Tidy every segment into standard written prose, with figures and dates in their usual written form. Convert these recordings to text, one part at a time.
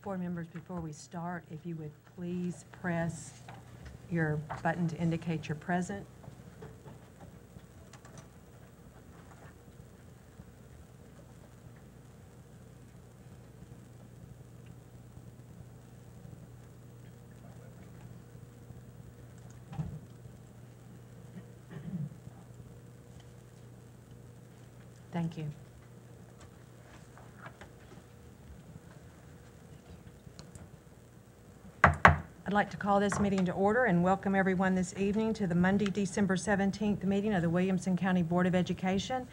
Board members, before we start, if you would please press your button to indicate you're present. Thank you. I'd like to call this meeting to order and welcome everyone this evening to the Monday, December 17th meeting of the Williamson County Board of Education.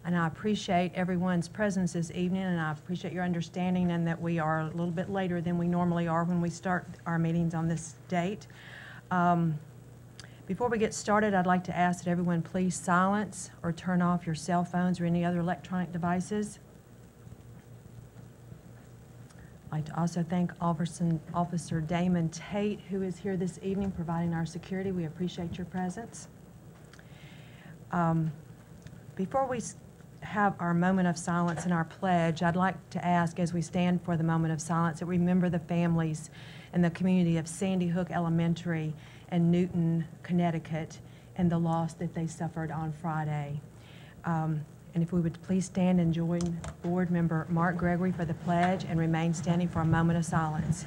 And I appreciate everyone's presence this evening, and I appreciate your understanding and that we are a little bit later than we normally are when we start our meetings on this date. Before we get started, I'd like to ask that everyone please silence or turn off your cell phones or any other electronic devices. I'd like to also thank Officer Damon Tate, who is here this evening providing our security. We appreciate your presence. Before we have our moment of silence and our pledge, I'd like to ask, as we stand for the moment of silence, that we remember the families and the community of Sandy Hook Elementary and Newton, Connecticut, and the loss that they suffered on Friday. And if we would please stand and join Board Member Mark Gregory for the pledge and remain standing for a moment of silence.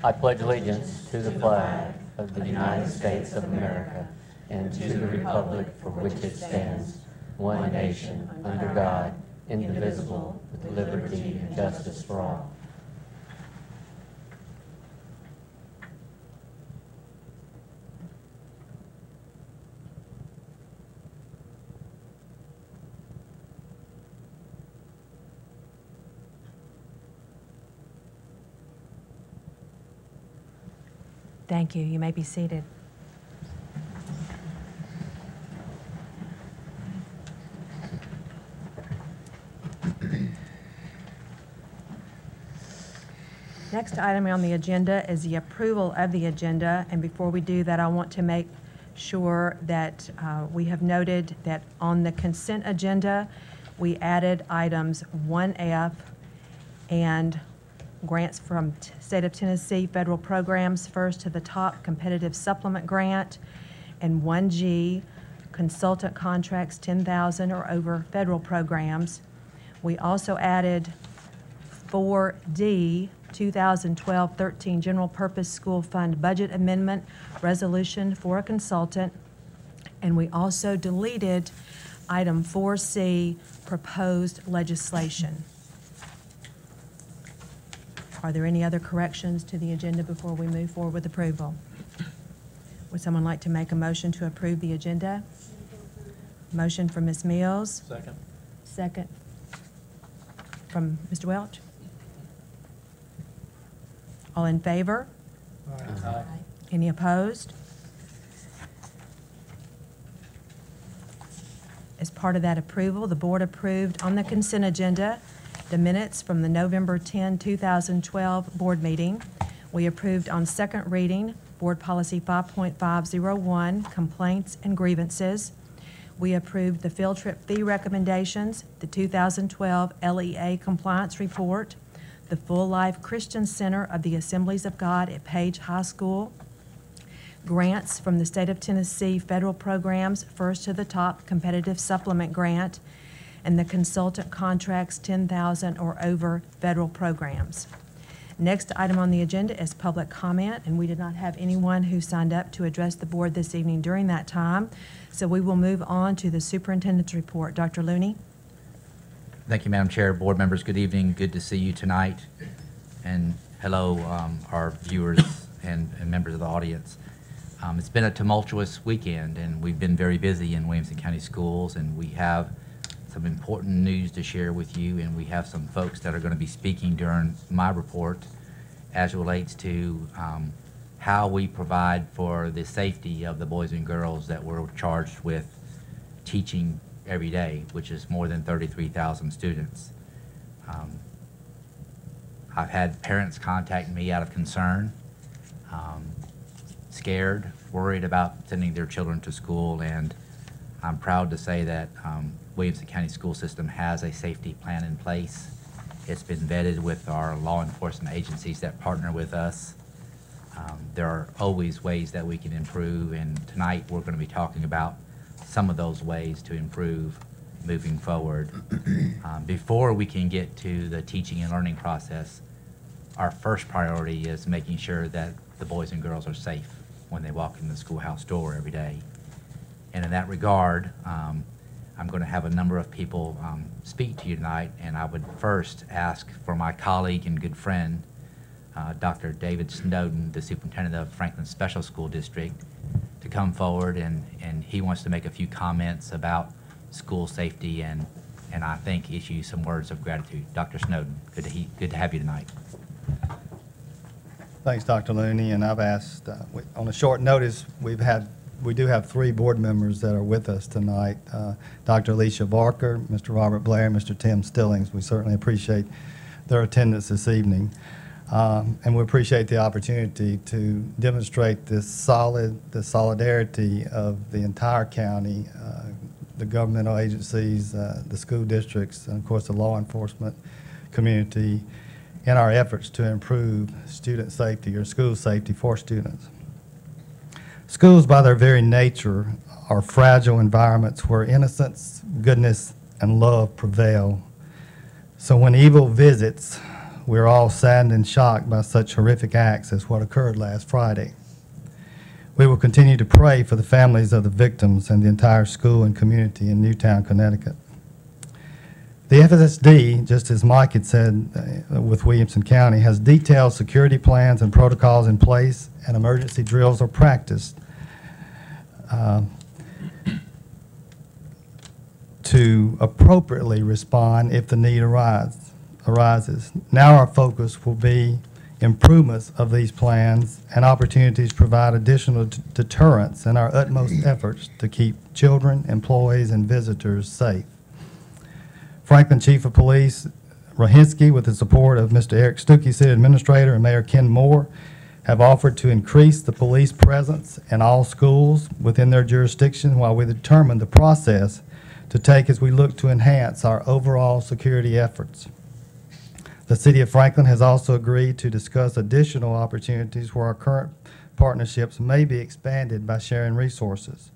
I pledge allegiance to the flag of the United States of America and to the republic for which it stands, one nation, under God, indivisible, with liberty and justice for all. Thank you. You may be seated. Next item on the agenda is the approval of the agenda. And before we do that, I want to make sure that we have noted that on the consent agenda, we added items 1F and grants from State of Tennessee federal programs, first to the top, competitive supplement grant, and 1G, consultant contracts 10,000 or over federal programs. We also added 4D, 2012-13 General Purpose School Fund Budget Amendment Resolution for a consultant, and we also deleted item 4C, proposed legislation. Are there any other corrections to the agenda before we move forward with approval? Would someone like to make a motion to approve the agenda? Motion from Ms. Mills. Second. Second from Mr. Welch. All in favor? Aye. Any opposed? As part of that approval, the board approved on the consent agenda the minutes from the November 10, 2012 board meeting. We approved on second reading Board Policy 5.501, complaints and grievances. We approved the field trip fee recommendations, the 2012 LEA compliance report, the Full Life Christian Center of the Assemblies of God at Page High School, grants from the State of Tennessee federal programs, first to the top competitive supplement grant, and the consultant contracts 10,000 or over federal programs. Next item on the agenda is public comment, and we did not have anyone who signed up to address the board this evening during that time. So we will move on to the superintendent's report. Dr. Looney. Thank you, Madam Chair. Board members, good evening. Good to see you tonight. And hello, our viewers and members of the audience. It's been a tumultuous weekend, and we've been very busy in Williamson County Schools, and we have some important news to share with you, and we have some folks that are going to be speaking during my report as it relates to how we provide for the safety of the boys and girls that we're charged with teaching every day, which is more than 33,000 students. I've had parents contact me out of concern, scared, worried about sending their children to school, and I'm proud to say that Williamson County School System has a safety plan in place, It's been vetted with our law enforcement agencies that partner with us. There are always ways that we can improve, and tonight we're going to be talking about some of those ways to improve moving forward. Before we can get to the teaching and learning process, our first priority is making sure that the boys and girls are safe when they walk in the schoolhouse door every day. And in that regard, I'm going to have a number of people speak to you tonight, and I would first ask for my colleague and good friend, Dr. David Snowden, the Superintendent of Franklin Special School District, to come forward, and he wants to make a few comments about school safety and I think issue some words of gratitude. Dr. Snowden, good to have you tonight. Thanks, Dr. Looney, and I've asked, on a short notice, we do have 3 board members that are with us tonight, Dr. Alicia Barker, Mr. Robert Blair, and Mr. Tim Stillings. We certainly appreciate their attendance this evening, and we appreciate the opportunity to demonstrate the solidarity of the entire county, the governmental agencies, the school districts, and of course the law enforcement community in our efforts to improve student safety or school safety for students. Schools, by their very nature, are fragile environments where innocence, goodness, and love prevail. So when evil visits, we're all saddened and shocked by such horrific acts as what occurred last Friday. We will continue to pray for the families of the victims and the entire school and community in Newtown, Connecticut. The FSSD, just as Mike had said with Williamson County, has detailed security plans and protocols in place, and emergency drills are practiced to appropriately respond if the need arises. Now our focus will be improvements of these plans and opportunities to provide additional deterrence in our utmost efforts to keep children, employees, and visitors safe. Franklin Chief of Police Rohinsky, with the support of Mr. Eric Stuckey, City Administrator, and Mayor Ken Moore, have offered to increase the police presence in all schools within their jurisdiction while we determine the process to take as we look to enhance our overall security efforts. The City of Franklin has also agreed to discuss additional opportunities where our current partnerships may be expanded by sharing resources.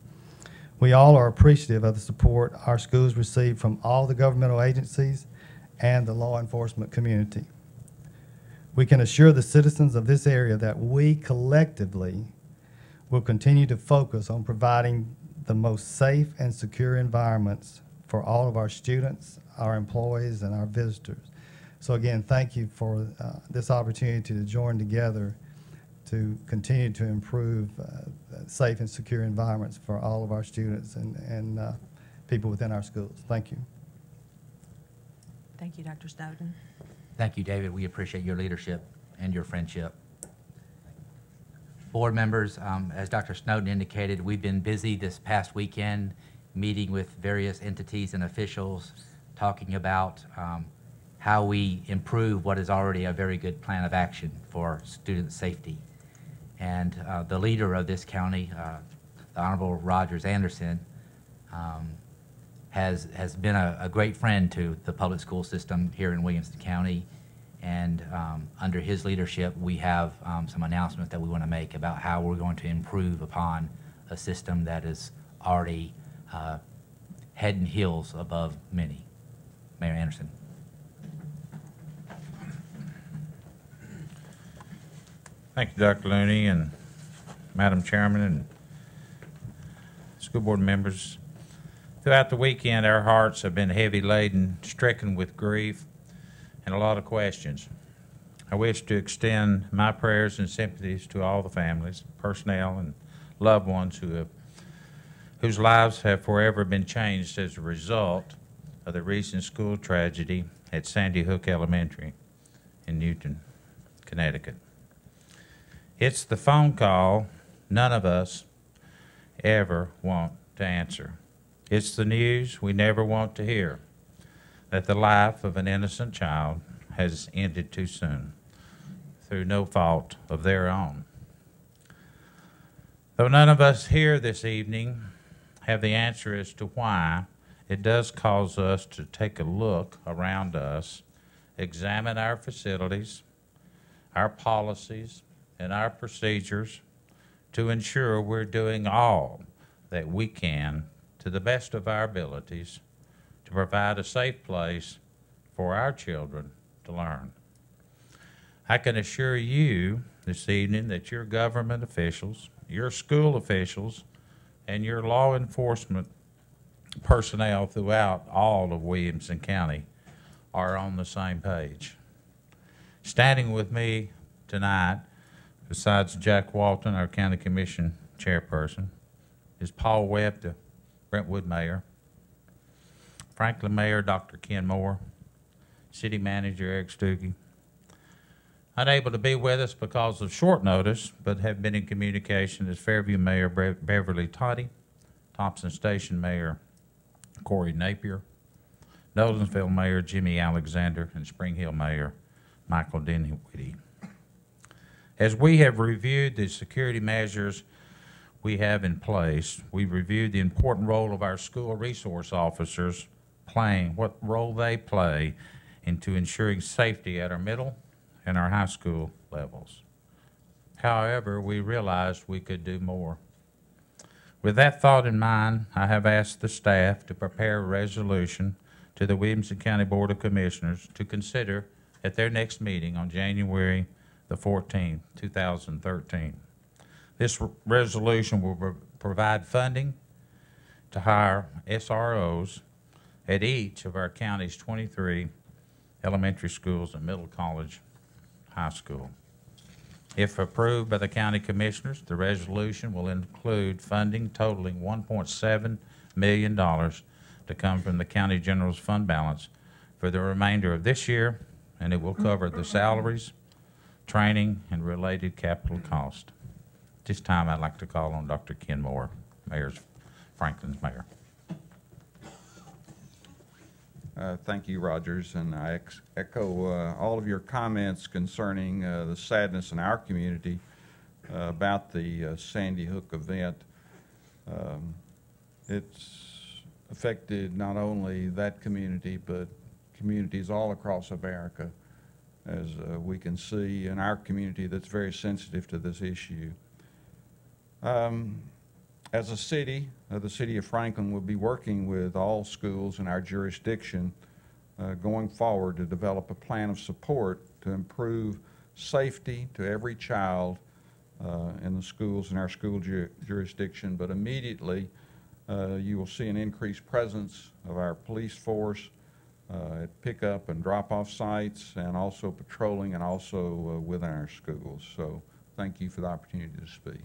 We all are appreciative of the support our schools receive from all the governmental agencies and the law enforcement community. We can assure the citizens of this area that we collectively will continue to focus on providing the most safe and secure environments for all of our students, our employees, and our visitors. So again, thank you for this opportunity to join together to continue to improve safe and secure environments for all of our students and people within our schools. Thank you. Thank you, Dr. Snowden. Thank you, David. We appreciate your leadership and your friendship. Board members, as Dr. Snowden indicated, we've been busy this past weekend meeting with various entities and officials, talking about how we improve what is already a very good plan of action for student safety. And the leader of this county, the Honorable Rogers Anderson, has been a great friend to the public school system here in Williamson County. And under his leadership, we have some announcements that we want to make about how we're going to improve upon a system that is already head and heels above many. Mayor Anderson. Thank you, Dr. Looney and Madam Chairman and school board members. Throughout the weekend, our hearts have been heavy laden, stricken with grief, and a lot of questions. I wish to extend my prayers and sympathies to all the families, personnel, and loved ones whose lives have forever been changed as a result of the recent school tragedy at Sandy Hook Elementary in Newton, Connecticut. It's the phone call none of us ever want to answer. It's the news we never want to hear, that the life of an innocent child has ended too soon, through no fault of their own. Though none of us here this evening have the answer as to why, it does cause us to take a look around us examine our facilities, our policies, and our procedures to ensure we're doing all that we can to the best of our abilities to provide a safe place for our children to learn. I can assure you this evening that your government officials, your school officials, and your law enforcement personnel throughout all of Williamson County are on the same page. Standing with me tonight, besides Jack Walton, our County Commission chairperson, is Paul Webb, the Brentwood mayor, Franklin Mayor Dr. Ken Moore, City Manager Eric Stuckey. Unable to be with us because of short notice, but have been in communication as Fairview Mayor Beverly Toddy, Thompson Station Mayor Corey Napier, Nolensville Mayor Jimmy Alexander, and Spring Hill Mayor Michael Dinwiddie. As we have reviewed the security measures we have in place, we've reviewed the important role of our school resource officers what role they play into ensuring safety at our middle and our high school levels. However, we realized we could do more. With that thought in mind, I have asked the staff to prepare a resolution to the Williamson County Board of Commissioners to consider at their next meeting on January the 14th, 2013. This resolution will provide funding to hire SROs at each of our county's 23 elementary schools and middle college high school. If approved by the county commissioners, the resolution will include funding totaling $1.7 million to come from the county general's fund balance for the remainder of this year, and it will cover the salaries, training, and related capital cost. This time I'd like to call on Dr. Ken Moore, Franklin's mayor. Thank you, Rogers, and I echo all of your comments concerning the sadness in our community about the Sandy Hook event. It's affected not only that community, but communities all across America, as we can see in our community that's very sensitive to this issue. As a city, the City of Franklin will be working with all schools in our jurisdiction going forward to develop a plan of support to improve safety to every child in the schools in our school jurisdiction. But immediately, you will see an increased presence of our police force at pickup and drop-off sites, and also patrolling, and also within our schools. So thank you for the opportunity to speak.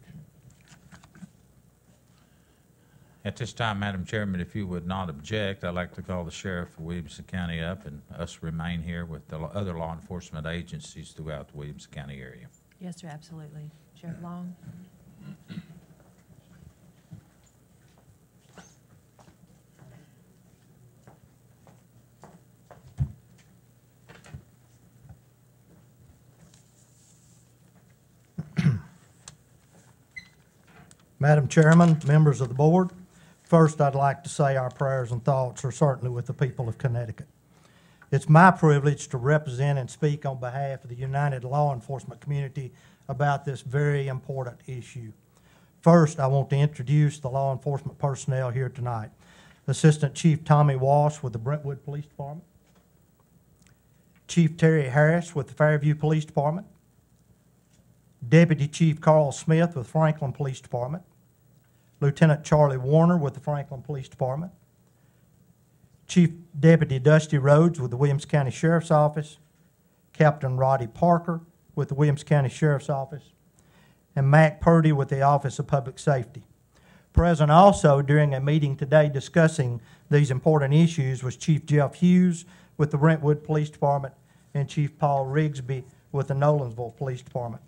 At this time, Madam Chairman, if you would not object, I'd like to call the Sheriff of Williamson County up and us remain here with the other law enforcement agencies throughout the Williamson County area. Yes, sir, absolutely. Sheriff Long? Madam Chairman, members of the board, first I'd like to say our prayers and thoughts are certainly with the people of Connecticut. It's my privilege to represent and speak on behalf of the united law enforcement community about this very important issue. First, I want to introduce the law enforcement personnel here tonight. Assistant Chief Tommy Walsh with the Brentwood Police Department, Chief Terry Harris with the Fairview Police Department, Deputy Chief Carl Smith with Franklin Police Department, Lieutenant Charlie Warner with the Franklin Police Department, Chief Deputy Dusty Rhodes with the Williamson County Sheriff's Office, Captain Roddy Parker with the Williamson County Sheriff's Office, and Mac Purdy with the Office of Public Safety. Present also during a meeting today discussing these important issues was Chief Jeff Hughes with the Brentwood Police Department and Chief Paul Rigsby with the Nolensville Police Department.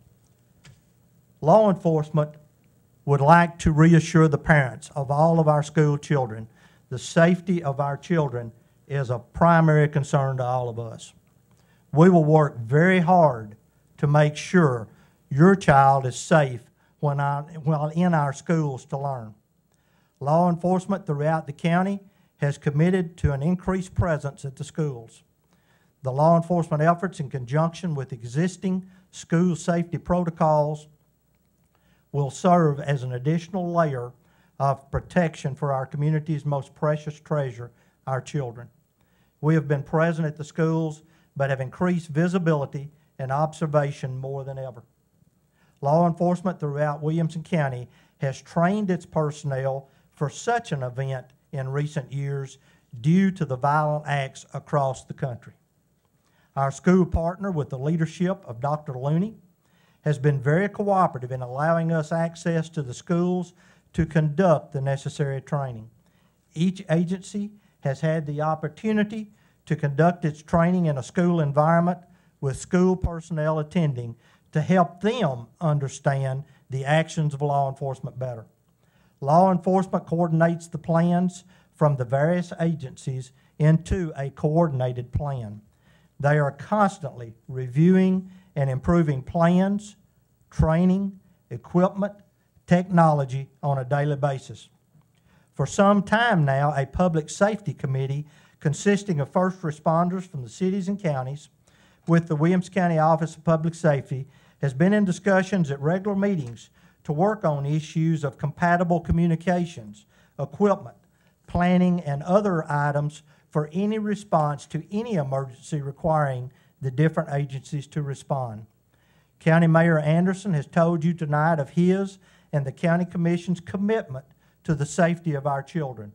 Law enforcement would like to reassure the parents of all of our school children the safety of our children is a primary concern to all of us. We will work very hard to make sure your child is safe while in our schools to learn. Law enforcement throughout the county has committed to an increased presence at the schools. The law enforcement efforts in conjunction with existing school safety protocols will serve as an additional layer of protection for our community's most precious treasure, our children. We have been present at the schools, but have increased visibility and observation more than ever. Law enforcement throughout Williamson County has trained its personnel for such an event in recent years due to the violent acts across the country. Our school partner, with the leadership of Dr. Looney, has been very cooperative in allowing us access to the schools to conduct the necessary training. Each agency has had the opportunity to conduct its training in a school environment with school personnel attending to help them understand the actions of law enforcement better. Law enforcement coordinates the plans from the various agencies into a coordinated plan. They are constantly reviewing and improving plans, training, equipment, technology on a daily basis. For some time now, a public safety committee consisting of first responders from the cities and counties with the Williamson County Office of Public Safety has been in discussions at regular meetings to work on issues of compatible communications, equipment, planning, and other items for any response to any emergency requiring the different agencies to respond. County Mayor Anderson has told you tonight of his and the County Commission's commitment to the safety of our children.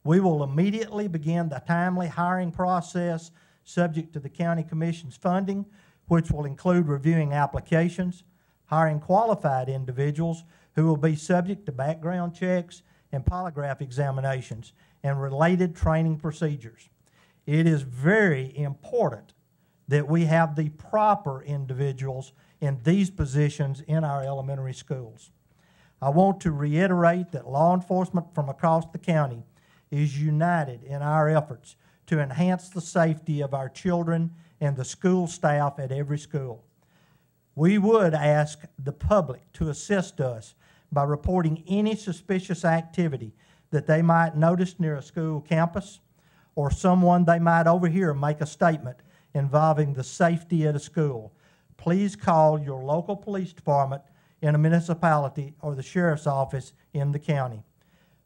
We will immediately begin the timely hiring process subject to the County Commission's funding, which will include reviewing applications, hiring qualified individuals who will be subject to background checks and polygraph examinations and related training procedures. It is very important that we have the proper individuals in these positions in our elementary schools. I want to reiterate that law enforcement from across the county is united in our efforts to enhance the safety of our children and the school staff at every school. We would ask the public to assist us by reporting any suspicious activity that they might notice near a school campus or someone they might overhear make a statement involving the safety at a school. Please call your local police department in a municipality or the sheriff's office in the county.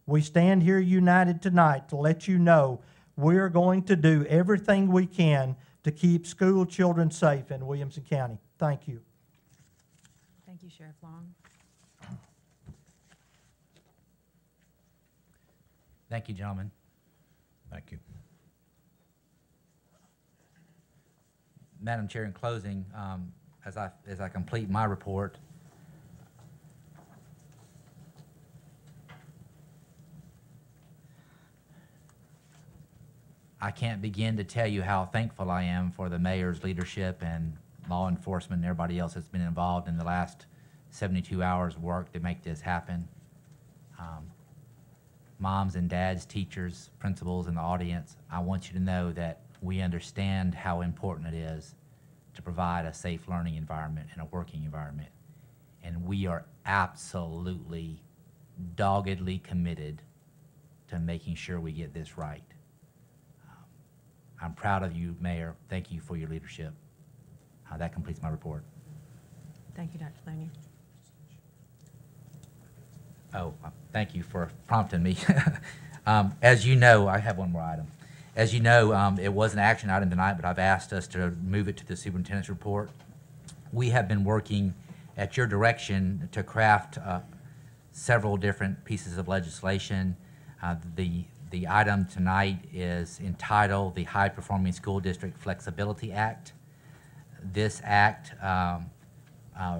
We stand here united tonight to let you know we're going to do everything we can to keep school children safe in Williamson County. Thank you. Thank you, Sheriff Long. Thank you, gentlemen. Thank you. Madam Chair, in closing, as I complete my report, I can't begin to tell you how thankful I am for the mayor's leadership and law enforcement and everybody else that's been involved in the last 72 hours of work to make this happen. Moms and dads, teachers, principals, and the audience, I want you to know that we understand how important it is to provide a safe learning environment and a working environment. And we are absolutely, doggedly committed to making sure we get this right. I'm proud of you, Mayor. Thank you for your leadership. That completes my report. Thank you, Dr. Looney. Oh, thank you for prompting me. As you know, I have one more item. As you know, it was an action item tonight, but I've asked us to move it to the superintendent's report. We have been working at your direction to craft several different pieces of legislation. The item tonight is entitled the High Performing School District Flexibility Act. This act,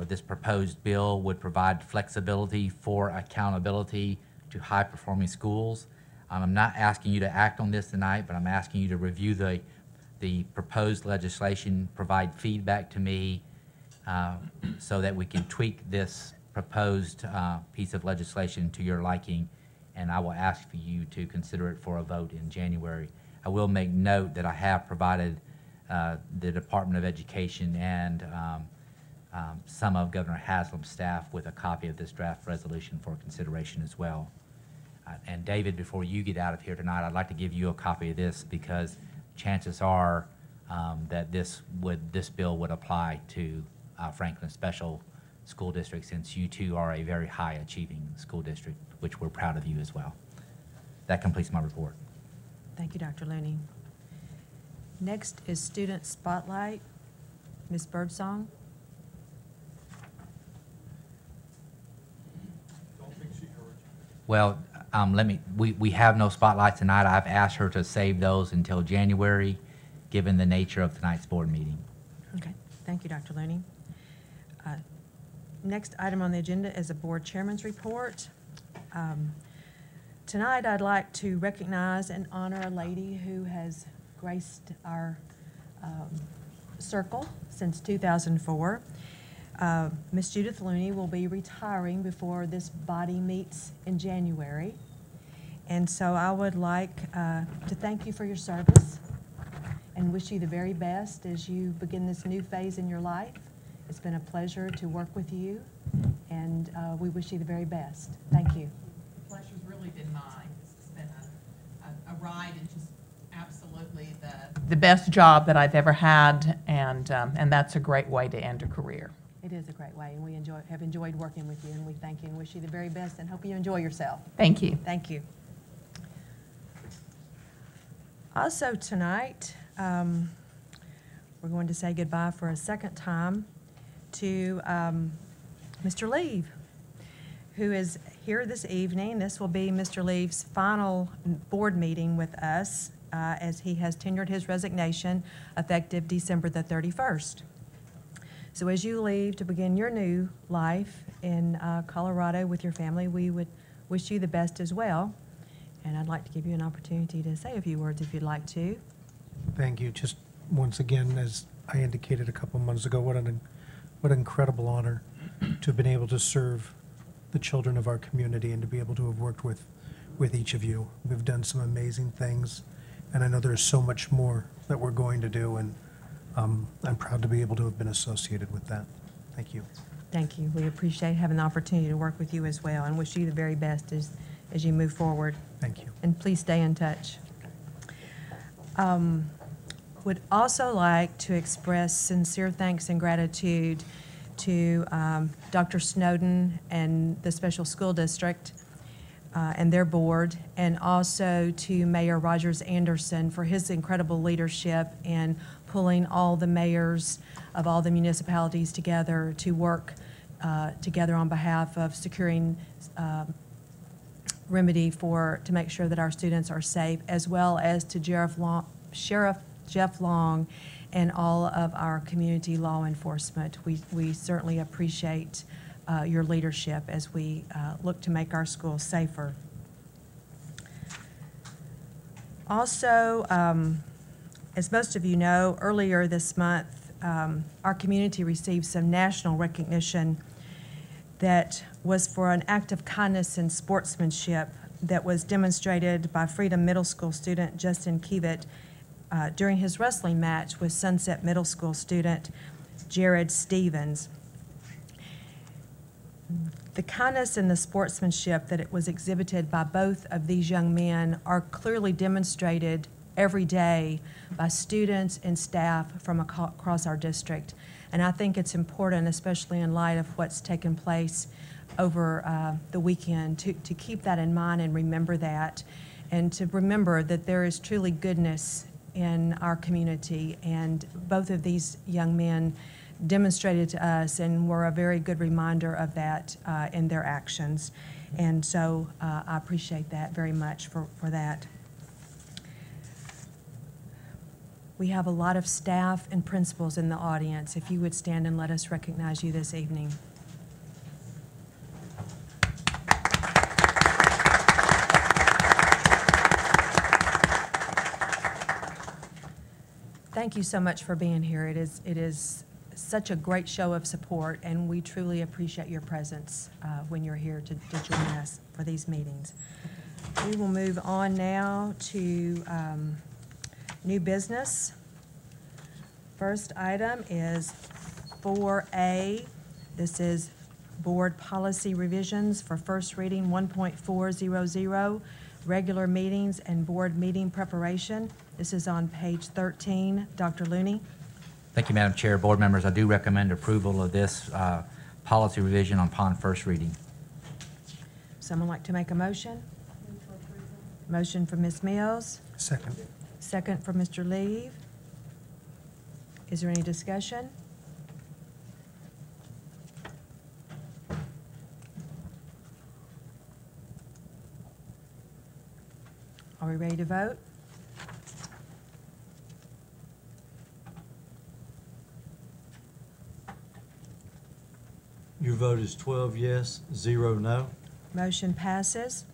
this proposed bill would provide flexibility for accountability to high-performing schools. I'm not asking you to act on this tonight, but I'm asking you to review the proposed legislation, provide feedback to me so that we can tweak this proposed piece of legislation to your liking, and I will ask for you to consider it for a vote in January. I will make note that I have provided the Department of Education and some of Governor Haslam's staff with a copy of this draft resolution for consideration as well. And David, before you get out of here tonight, I'd like to give you a copy of this because chances are that this bill would apply to Franklin Special School District, since you two are a very high achieving school district, which we're proud of you as well. That completes my report. Thank you, Dr. Looney. Next is Student Spotlight. Ms. Birdsong. Well, we have no spotlights tonight. I've asked her to save those until January, given the nature of tonight's board meeting. Okay, thank you, Dr. Looney. Next item on the agenda is a board chairman's report. Tonight, I'd like to recognize and honor a lady who has graced our circle since 2004. Miss Judith Looney will be retiring before this body meets in January. And so I would like to thank you for your service and wish you the very best as you begin this new phase in your life. It's been a pleasure to work with you, and we wish you the very best. Thank you. The pleasure's really been mine. It's been a ride, and just absolutely the best job that I've ever had, and that's a great way to end a career. It is a great way, and we have enjoyed working with you, and we thank you and wish you the very best and hope you enjoy yourself. Thank you. Thank you. Also tonight, we're going to say goodbye for a second time to Mr. Leve, who is here this evening. This will be Mr. Leve's final board meeting with us as he has tendered his resignation effective December the 31st. So as you leave to begin your new life in Colorado with your family, we would wish you the best as well. And I'd like to give you an opportunity to say a few words if you'd like to. Thank you. Just once again, as I indicated a couple of months ago, what an incredible honor to have been able to serve the children of our community and to be able to have worked with each of you. We've done some amazing things, and I know there's so much more that we're going to do, and I'm proud to be able to have been associated with that. Thank you. Thank you. We appreciate having the opportunity to work with you as well and wish you the very best as you move forward. Thank you. And please stay in touch. Would also like to express sincere thanks and gratitude to Dr. Snowden and the Special School District and their board, and also to Mayor Rogers Anderson for his incredible leadership in pulling all the mayors of all the municipalities together to work together on behalf of securing remedy to make sure that our students are safe, as well as to Sheriff Jeff Long and all of our community law enforcement. We certainly appreciate your leadership as we look to make our schools safer. Also, as most of you know, earlier this month, our community received some national recognition that was for an act of kindness and sportsmanship that was demonstrated by Freedom Middle School student Justin Keevitt during his wrestling match with Sunset Middle School student Jared Stevens. The kindness and the sportsmanship that it was exhibited by both of these young men are clearly demonstrated every day by students and staff from across our district. And I think it's important, especially in light of what's taken place over the weekend, to keep that in mind and remember that, and to remember that there is truly goodness in our community. And both of these young men demonstrated to us and were a very good reminder of that in their actions. And so I appreciate that very much for that. We have a lot of staff and principals in the audience. If you would stand and let us recognize you this evening. Thank you so much for being here. It is such a great show of support, and we truly appreciate your presence when you're here to join us for these meetings. We will move on now to new business. First item is 4A. This is board policy revisions for first reading 1.400 regular meetings and board meeting preparation. This is on page 13. Dr. Looney. Thank you, Madam Chair. Board members, I do recommend approval of this policy revision upon first reading. Someone like to make a motion? Motion from Ms. Mills, Second. second from Mr. Leve. Is there any discussion? Are we ready to vote? Your vote is 12 yes, 0 no. Motion passes.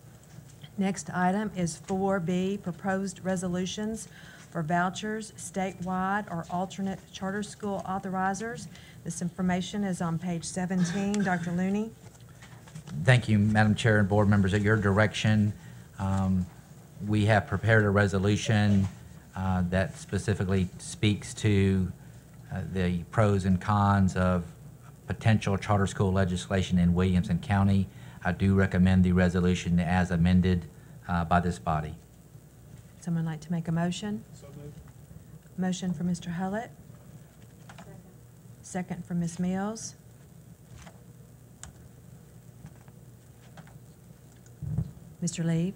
Next item is 4B, proposed resolutions for vouchers, statewide or alternate charter school authorizers. This information is on page 17. Dr. Looney. Thank you, Madam Chair and board members. At your direction, we have prepared a resolution that specifically speaks to the pros and cons of potential charter school legislation in Williamson County. I do recommend the resolution as amended by this body. Someone like to make a motion? So moved. Motion for Mr. Hullett. Second for Ms. Mills. Mr. Leve.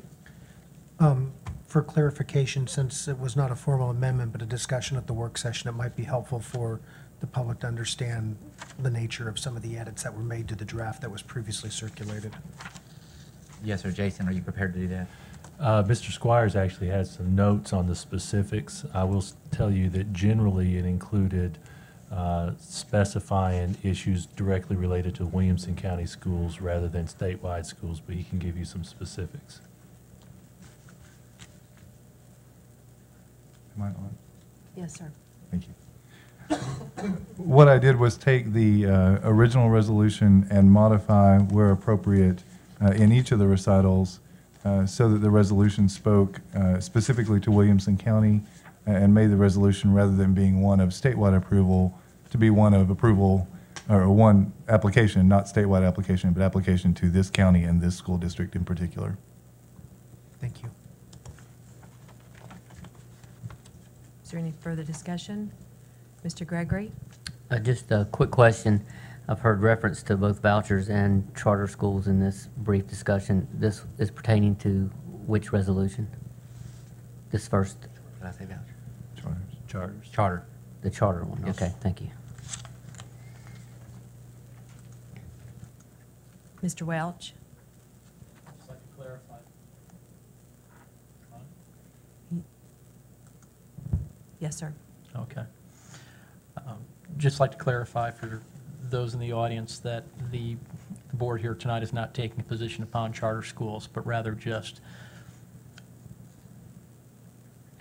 For clarification, since it was not a formal amendment but a discussion at the work session, it might be helpful for the public to understand the nature of some of the edits that were made to the draft that was previously circulated. Yes, sir. Jason, are you prepared to do that? Mr. Squires actually has some notes on the specifics. I will tell you that generally it included specifying issues directly related to Williamson County schools rather than statewide schools, but he can give you some specifics. Am I on? Yes, sir. Thank you. What I did was take the original resolution and modify where appropriate in each of the recitals so that the resolution spoke specifically to Williamson County and made the resolution, rather than being one of statewide approval, to be one of approval, or one application, not statewide application, but application to this county and this school district in particular. Thank you. Is there any further discussion? Mr. Gregory? Just a quick question. I've heard reference to both vouchers and charter schools in this brief discussion. This is pertaining to which resolution? This first, Did I say voucher? Charters. Charter. the charter one? Yes. Okay, thank you. Mr. Welch? Just like to clarify. Yes, sir. Okay. Just like to clarify for those in the audience that the board here tonight is not taking a position upon charter schools, but rather just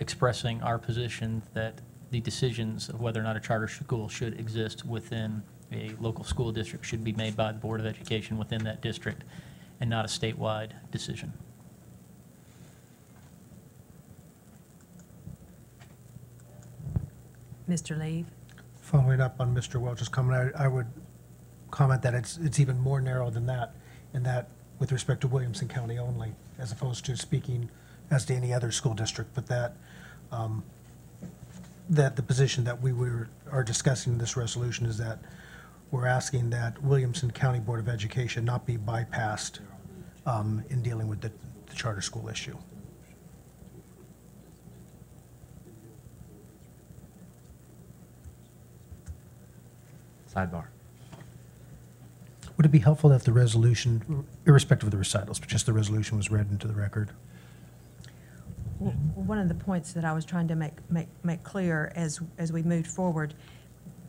expressing our position that the decisions of whether or not a charter school should exist within a local school district should be made by the Board of Education within that district and not a statewide decision. Mr. Leve? Following up on Mr. Welch's comment, I would comment that it's even more narrow than that, in that with respect to Williamson County only, as opposed to speaking as to any other school district, but that that the position that we are discussing in this resolution is that we're asking that Williamson County Board of Education not be bypassed in dealing with the charter school issue. Sidebar. Would it be helpful if the resolution, irrespective of the recitals, but just the resolution was read into the record? Well, one of the points that I was trying to make clear as we moved forward,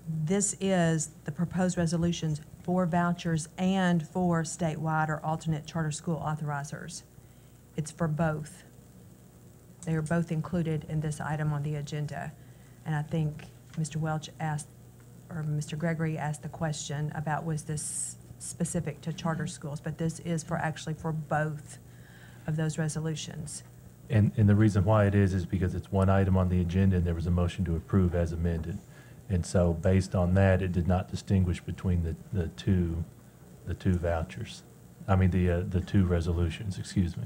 this is the proposed resolutions for vouchers and for statewide or alternate charter school authorizers. It's for both. They are both included in this item on the agenda. And I think Mr. Welch asked, or Mr. Gregory asked the question about was this specific to charter schools, but this is actually for both of those resolutions. And the reason why it is because it's one item on the agenda and there was a motion to approve as amended. And so based on that, it did not distinguish between the two vouchers. I mean, the two resolutions, excuse me.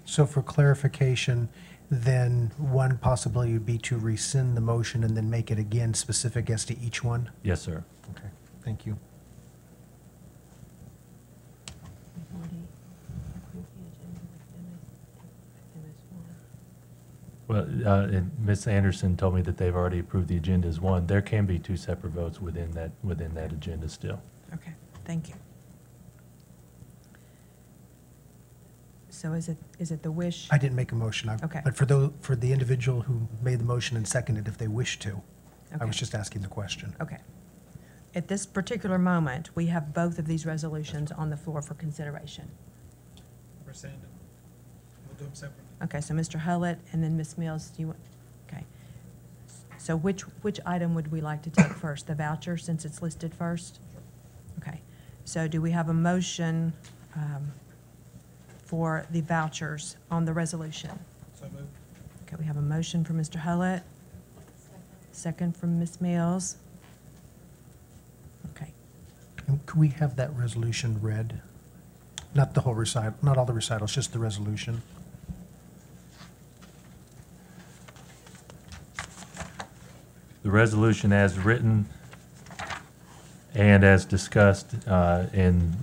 So for clarification, then one possibility would be to rescind the motion and then make it again specific as to each one? Yes, sir. Okay, thank you. Well, and Ms. Anderson told me that they've already approved the agenda as one. There can be two separate votes within that agenda still. Okay, thank you. So is it the wish? I didn't make a motion. Okay. But for the individual who made the motion and seconded, if they wish to, I Okay. was just asking the question. Okay. At this particular moment, we have both of these resolutions on the floor for consideration. Rescind them. We'll do them separately. Okay, so Mr. Hullett and then Ms. Mills, do you want, okay. So which item would we like to take first? The voucher, since it's listed first? Okay, so do we have a motion for the vouchers on the resolution? So moved. Okay, we have a motion from Mr. Hullett. Second from Ms. Mills. Okay, And could we have that resolution read? Not the whole recital, not all the recitals, just the resolution. The resolution as written and as discussed in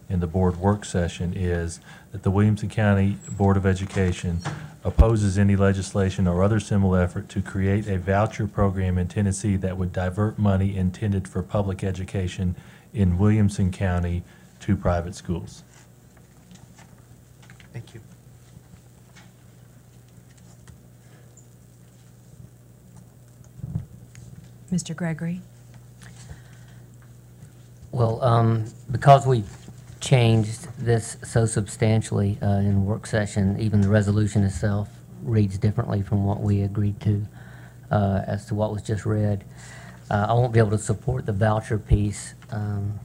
the board work session is that the Williamson County Board of Education opposes any legislation or other similar effort to create a voucher program in Tennessee that would divert money intended for public education in Williamson County to private schools. Thank you. Mr. Gregory? Well, because we changed this so substantially in work session, even the resolution itself reads differently from what we agreed to as to what was just read. I won't be able to support the voucher piece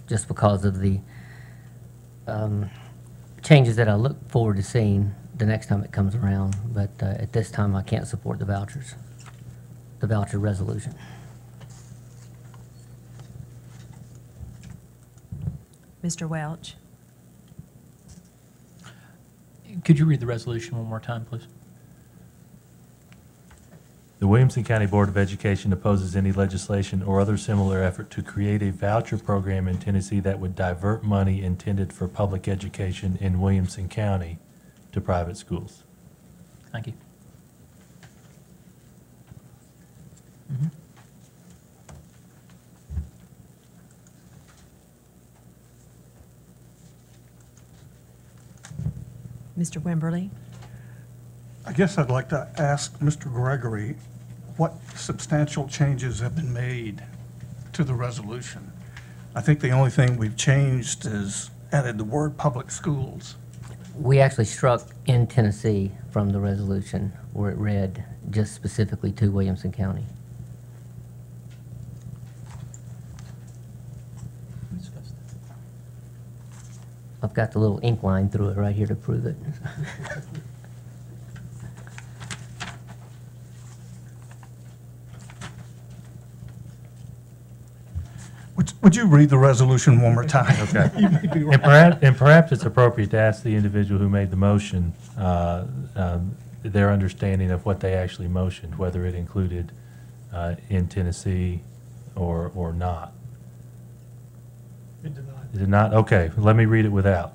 just because of the changes that I look forward to seeing the next time it comes around. But at this time, I can't support the vouchers, the voucher resolution. Mr. Welch? Could you read the resolution one more time, please? The Williamson County Board of Education opposes any legislation or other similar effort to create a voucher program in Tennessee that would divert money intended for public education in Williamson County to private schools. Thank you. Mr. Wimberly? I guess I'd like to ask Mr. Gregory what substantial changes have been made to the resolution. I think the only thing we've changed is added the word public schools. We actually struck in Tennessee from the resolution where it read just specifically to Williamson County. I've got the little ink line through it right here to prove it. Would you read the resolution one more time? Okay. You may be right. And perhaps it's appropriate to ask the individual who made the motion their understanding of what they actually motioned, whether it included in Tennessee or not. It did not. Is it not? Okay, let me read it without.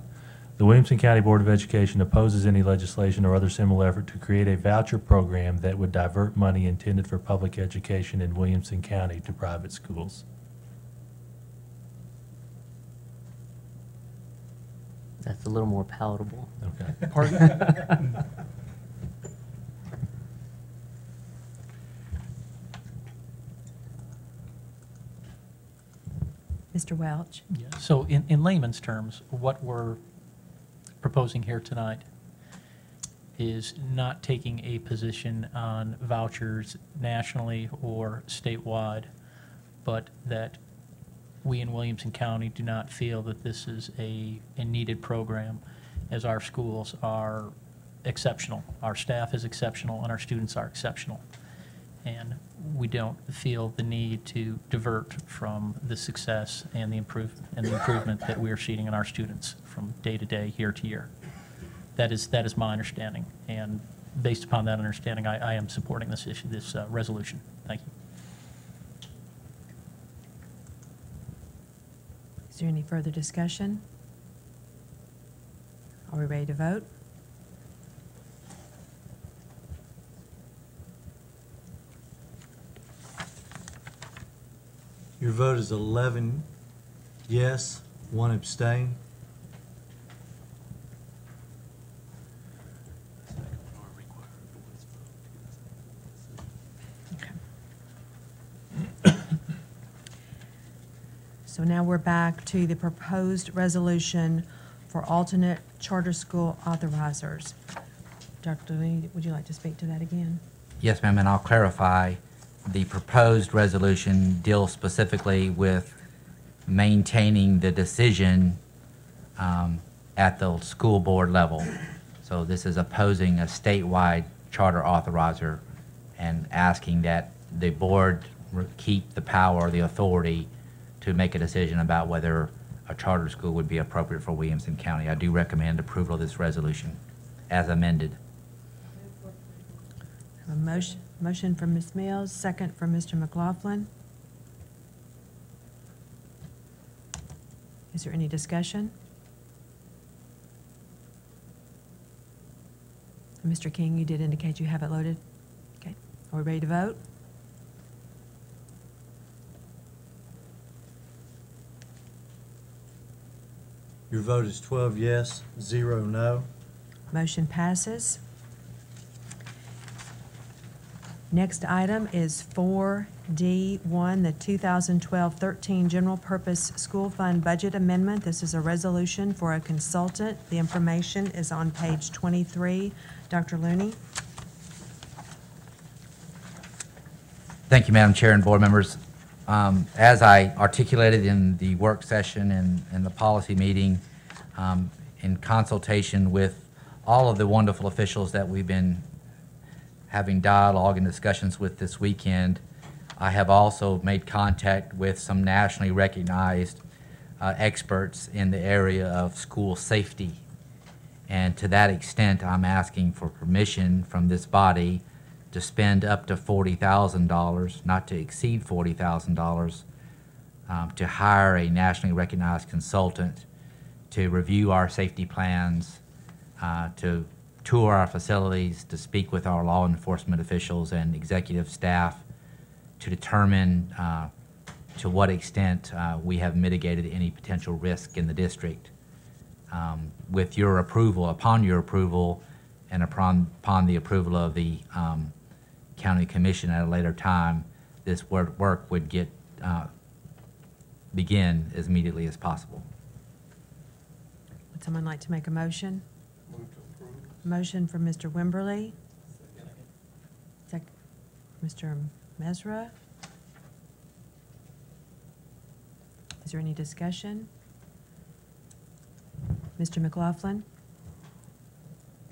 The Williamson County Board of Education opposes any legislation or other similar effort to create a voucher program that would divert money intended for public education in Williamson County to private schools. That's a little more palatable. Okay. Pardon? Mr. Welch? Yeah. So in layman's terms, what we're proposing here tonight is not taking a position on vouchers nationally or statewide, but that we in Williamson County do not feel that this is a needed program, as our schools are exceptional. Our staff is exceptional and our students are exceptional. And we don't feel the need to divert from the success and the improvement that we are seeing in our students from day to day, year to year. that is my understanding. And based upon that understanding, I am supporting this issue, this resolution. Thank you. Is there any further discussion? Are we ready to vote? Your vote is 11 yes, 1 abstain. So now we're back to the proposed resolution for alternate charter school authorizers. Dr. Looney, would you like to speak to that again? Yes, ma'am, and I'll clarify. The proposed resolution deals specifically with maintaining the decision at the school board level. So this is opposing a statewide charter authorizer and asking that the board keep the power or the authority to make a decision about whether a charter school would be appropriate for Williamson County. I do recommend approval of this resolution as amended. A motion from Ms. Mills, second from Mr. McLaughlin. Is there any discussion? Mr. King, you did indicate you have it loaded. Okay, are we ready to vote? Your vote is 12 yes, 0 no. Motion passes. Next item is 4D1, the 2012-13 General Purpose School Fund Budget Amendment. This is a resolution for a consultant. The information is on page 23. Dr. Looney. Thank you, Madam Chair and board members. As I articulated in the work session and the policy meeting, in consultation with all of the wonderful officials that we've been having dialogue and discussions with this weekend, I have also made contact with some nationally recognized experts in the area of school safety. And to that extent, I'm asking for permission from this body to spend up to $40,000, not to exceed $40,000, to hire a nationally recognized consultant to review our safety plans, to tour our facilities, to speak with our law enforcement officials and executive staff to determine to what extent we have mitigated any potential risk in the district. With your approval, upon your approval, and upon the approval of the county commission at a later time, this work would get begin as immediately as possible. Would someone like to make a motion? Motion from Mr. Wimberly. Second. Mr. Mesra. Is there any discussion? Mr. McLaughlin.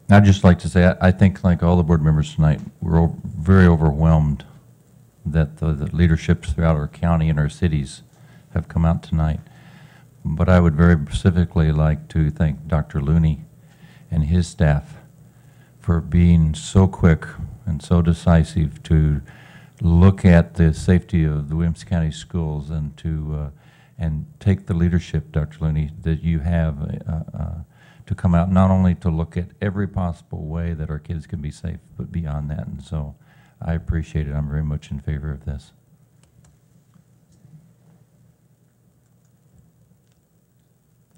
I'd just like to say, I think like all the board members tonight, we're very overwhelmed that the leaderships throughout our county and our cities have come out tonight. But I would very specifically like to thank Dr. Looney and his staff for being so quick and so decisive to look at the safety of the Williamson County schools and to take the leadership, Dr. Looney, that you have to come out not only to look at every possible way that our kids can be safe, but beyond that. And so I appreciate it. I'm very much in favor of this.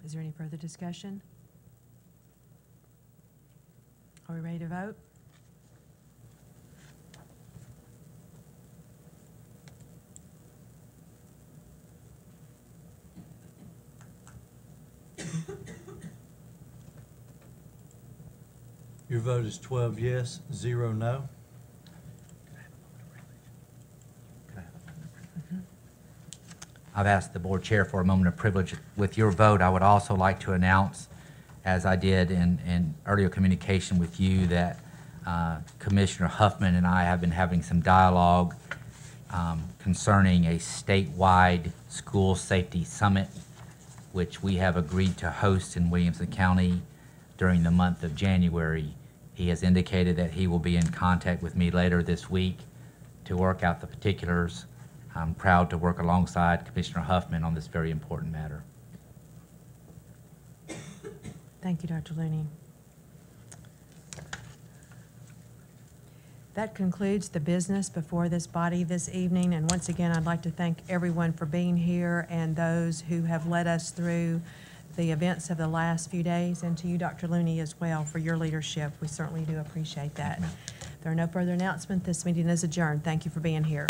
Is there any further discussion? Are we ready to vote? Your vote is 12 yes, 0 no. I've asked the board chair for a moment of privilege. With your vote, I would also like to announce, as I did in earlier communication with you, that Commissioner Huffman and I have been having some dialogue concerning a statewide school safety summit, which we have agreed to host in Williamson County during the month of January. He has indicated that he will be in contact with me later this week to work out the particulars. I'm proud to work alongside Commissioner Huffman on this very important matter. Thank you, Dr. Looney. That concludes the business before this body this evening, and once again, I'd like to thank everyone for being here and those who have led us through the events of the last few days, and to you, Dr. Looney, as well, for your leadership. We certainly do appreciate that. There are no further announcements. This meeting is adjourned. Thank you for being here.